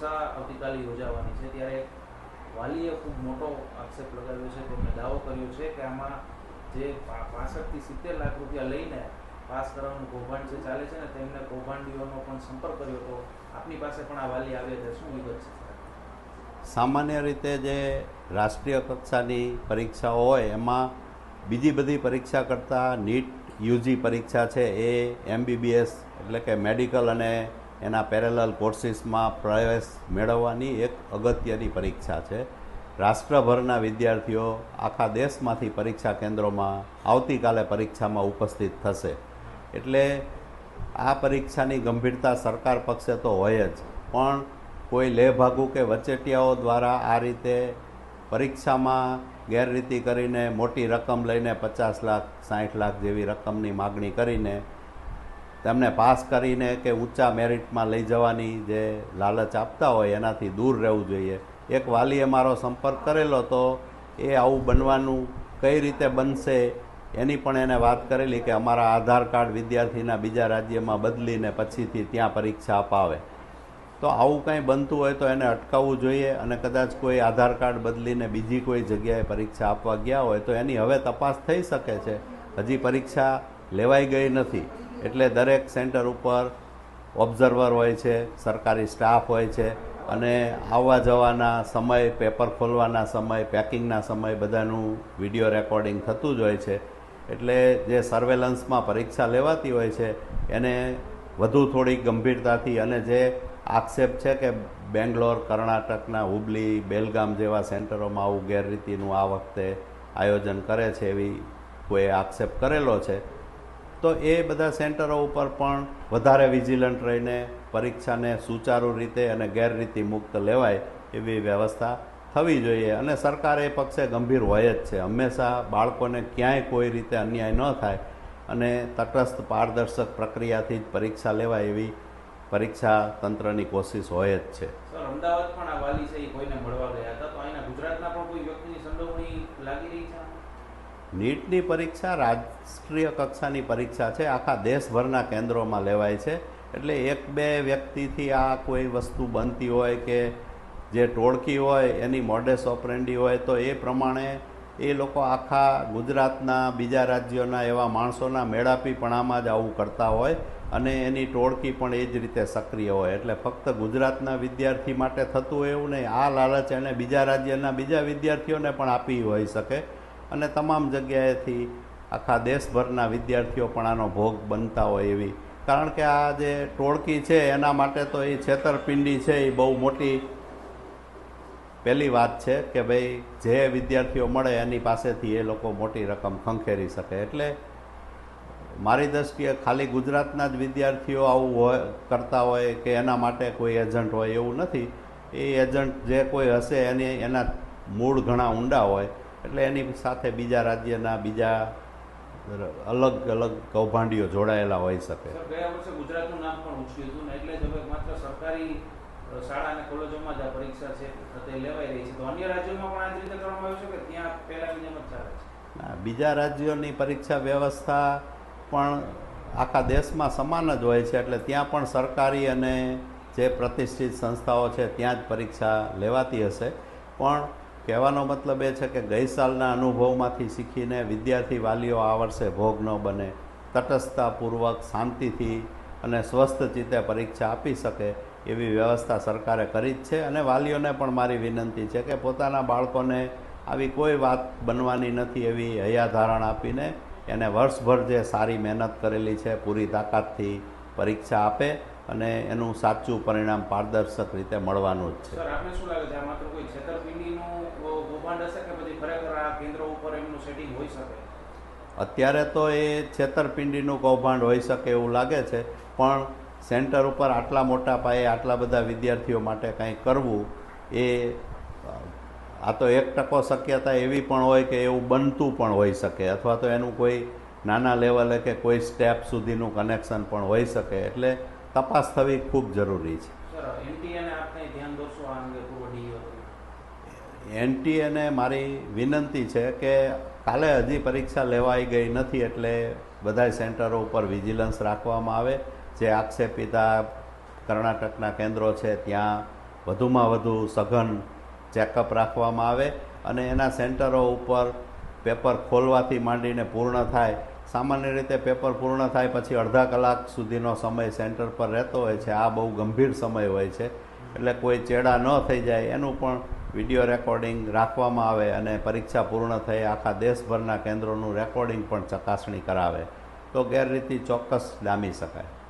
પરીક્ષા આવતીકાલે યોજાવાની છે ત્યારે વાલીએ ખૂબ મોટો આક્ષેપ લગાવ્યો છે. તેમણે દાવો કર્યો છે કે આમાં જે 65 થી 70 લાખ રૂપિયા લઈને પાસ કરવાનું કૌભાંડ જે ચાલે છે ને તેમને કૌભાંડીઓનો પણ સંપર્ક કર્યો હતો. આપની પાસે પણ આ વાલી આવ્યા છે, શું વિગત છે? સામાન્ય રીતે જે રાષ્ટ્રીય કક્ષાની પરીક્ષાઓ હોય એમાં બીજી બધી પરીક્ષા કરતાં નીટ યુજી પરીક્ષા છે એ MBBS એટલે કે મેડિકલ અને એના પેરેલલ કોર્સિસમાં પ્રવેશ મેળવવાની એક અગત્યની પરીક્ષા છે. રાષ્ટ્રભરના વિદ્યાર્થીઓ આખા દેશમાંથી પરીક્ષા કેન્દ્રોમાં આવતીકાલે પરીક્ષામાં ઉપસ્થિત થશે. એટલે આ પરીક્ષાની ગંભીરતા સરકાર પક્ષે તો હોય જ, પણ કોઈ લેભાગુ કે વચેટિયાઓ દ્વારા આ રીતે પરીક્ષામાં ગેરરીતિ કરીને મોટી રકમ લઈને 50 લાખ 60 લાખ જેવી રકમની માગણી કરીને તેમને પાસ કરીને કે ઊંચા મેરિટમાં લઈ જવાની જે લાલચ આપતા હોય એનાથી દૂર રહેવું જોઈએ. એક વાલીએ મારો સંપર્ક કરેલો તો એ આવું બનવાનું કઈ રીતે બનશે એની પણ એને વાત કરેલી કે અમારા આધાર કાર્ડ વિદ્યાર્થીના બીજા રાજ્યમાં બદલીને પછીથી ત્યાં પરીક્ષા અપાવે. તો આવું કંઈ બનતું હોય તો એને અટકાવવું જોઈએ, અને કદાચ કોઈ આધાર કાર્ડ બદલીને બીજી કોઈ જગ્યાએ પરીક્ષા આપવા ગયા હોય તો એની હવે તપાસ થઈ શકે છે. હજી પરીક્ષા લેવાઈ ગઈ નથી એટલે દરેક સેન્ટર ઉપર ઓબ્ઝર્વર હોય છે, સરકારી સ્ટાફ હોય છે, અને આવવા જવાના સમય, પેપર ખોલવાના સમય, પેકિંગના સમય બધાનું વિડીયો રેકોર્ડિંગ થતું જ હોય છે. એટલે જે સર્વેલન્સમાં પરીક્ષા લેવાતી હોય છે એને વધુ થોડી ગંભીરતાથી, અને જે આક્ષેપ છે કે બેંગ્લોર, કર્ણાટકના હુબલી, બેલગામ જેવા સેન્ટરોમાં આવું ગેરરીતિનું આ વખતે આયોજન કરે છે એવી કોઈ આક્ષેપ કરેલો છે, તો એ બધા સેન્ટરો ઉપર પણ વધારે વિજિલન્ટ રહીને પરીક્ષાને સુચારુ રીતે અને ગેરરીતિ મુક્ત લેવાય એવી વ્યવસ્થા થવી જોઈએ. અને સરકાર એ પક્ષે ગંભીર હોય જ છે. હંમેશા બાળકોને ક્યાંય કોઈ રીતે અન્યાય ન થાય અને તટસ્થ પારદર્શક પ્રક્રિયાથી જ પરીક્ષા લેવાય એવી પરીક્ષા તંત્રની કોશિશ હોય જ છે. સર, અમદાવાદ પણ આ વાલી છે એ કોઈને મળવા ગયા હતા, તો અહીંના ગુજરાતના પણ કોઈ વ્યક્તિની સંડોવણી લાગી રહી છે? નીટની પરીક્ષા રાષ્ટ્રીય કક્ષાની પરીક્ષા છે, આખા દેશભરના કેન્દ્રોમાં લેવાય છે. એટલે એક બે વ્યક્તિથી આ કોઈ વસ્તુ બનતી હોય કે જે ટોળકી હોય એની મોડેસ ઓપરેન્ડી હોય તો એ પ્રમાણે એ લોકો આખા ગુજરાતના બીજા રાજ્યોના એવા માણસોના મેળાપીપણામાં જ આવું કરતા હોય, અને એની ટોળકી પણ એ જ રીતે સક્રિય હોય. એટલે ફક્ત ગુજરાતના વિદ્યાર્થી માટે થતું હોય એવું નહીં, આ લાલચ એને બીજા રાજ્યના બીજા વિદ્યાર્થીઓને પણ આપી હોઈ શકે, અને તમામ જગ્યાએથી આખા દેશભરના વિદ્યાર્થીઓ પણ આનો ભોગ બનતા હોય એવી. કારણ કે આ જે ટોળકી છે એના માટે તો એ છેતરપિંડી છે એ બહુ મોટી પહેલી વાત છે કે ભાઈ જે વિદ્યાર્થીઓ મળે એની પાસેથી એ લોકો મોટી રકમ ખંખેરી શકે. એટલે મારી દ્રષ્ટિએ ખાલી ગુજરાતના જ વિદ્યાર્થીઓ આવું હોય કરતા હોય કે એના માટે કોઈ એજન્ટ હોય એવું નથી. એ એજન્ટ જે કોઈ હશે એના મૂળ ઘણા ઊંડા હોય, એટલે એની સાથે બીજા રાજ્યના બીજા અલગ અલગ કૌભાંડીઓ જોડાયેલા હોઈ શકે. ગયા વર્ષે ગુજરાતનું નામ પણ ઉછળ્યું હતું ને, એટલે જ હવે માત્ર સરકારી શાળા અને કોલેજોમાં જ આ પરીક્ષા છે તે લેવાઈ રહી છે. તો અન્ય રાજ્યોમાં પણ આ જ રીતે કરવામાં આવ્યું છે કે ત્યાં પહેલાની જેમ જ ચાલે છે? બીજા રાજ્યોની પરીક્ષા વ્યવસ્થા પણ આખા દેશમાં સમાન જ હોય છે. એટલે ત્યાં પણ સરકારી અને જે પ્રતિષ્ઠિત સંસ્થાઓ છે ત્યાં જ પરીક્ષા લેવાતી હશે. પણ કહેવાનો મતલબ એ છે કે ગઈ સાલના અનુભવમાંથી શીખીને વિદ્યાર્થી વાલીઓ આ વર્ષે ભોગ ન બને, તટસ્થતાપૂર્વક શાંતિથી અને સ્વસ્થ ચિત્તે પરીક્ષા આપી શકે એવી વ્યવસ્થા સરકારે કરી જ છે. અને વાલીઓને પણ મારી વિનંતી છે કે પોતાના બાળકોને આવી કોઈ વાત બનવાની નથી એવી હૈયાધારણ આપીને એને વર્ષભર જે સારી મહેનત કરેલી છે પૂરી તાકાતથી પરીક્ષા આપે, અને એનું સાચું પરિણામ પારદર્શક રીતે મળવાનું જ છે. સર, આપને શું લાગે છે આ માત્ર કોઈ છેતરપિંડીનું કૌભાંડ હશે કે પછી ખરેખર આ કેન્દ્રો ઉપર એમનું સેટિંગ હોઈ શકે? અત્યારે તો એ છેતરપિંડીનું કૌભાંડ હોઈ શકે એવું લાગે છે, પણ સેન્ટર ઉપર આટલા મોટા પાયે આટલા બધા વિદ્યાર્થીઓ માટે કંઈ કરવું એ આ તો 1% શક્યતા એવી પણ હોય કે એવું બનતું પણ હોઈ શકે, અથવા તો એનું કોઈ નાના લેવલે કે કોઈ સ્ટેપ સુધીનું કનેક્શન પણ હોઈ શકે. એટલે તપાસ થવી ખૂબ જરૂરી છે. સર, એનટીએને આપને ધ્યાન દોરશો આ અંગે? પૂર્વ ડીઈઓ એનટીએને મારી વિનંતી છે કે કાલે હજી પરીક્ષા લેવાઈ ગઈ નથી, એટલે બધાય સેન્ટરો ઉપર વિજિલન્સ રાખવામાં આવે. જે આક્ષેપિતા કર્ણાટકના કેન્દ્રો છે ત્યાં વધુમાં વધુ સઘન ચેકઅપ રાખવામાં આવે અને એના સેન્ટરો ઉપર પેપર ખોલવાથી માંડીને પૂર્ણ થાય. સામાન્ય રીતે પેપર પૂર્ણ થાય પછી અડધા કલાક સુધીનો સમય સેન્ટર પર રહેતો હોય છે. આ બહુ ગંભીર સમય હોય છે, એટલે કોઈ ચેડા ન થઈ જાય એનું પણ વિડીયો રેકોર્ડિંગ રાખવામાં આવે અને પરીક્ષા પૂર્ણ થઈ આખા દેશભરના કેન્દ્રોનું રેકોર્ડિંગ પણ ચકાસણી કરાવે તો ગેરરીતિ ચોક્કસ ડામી શકાય.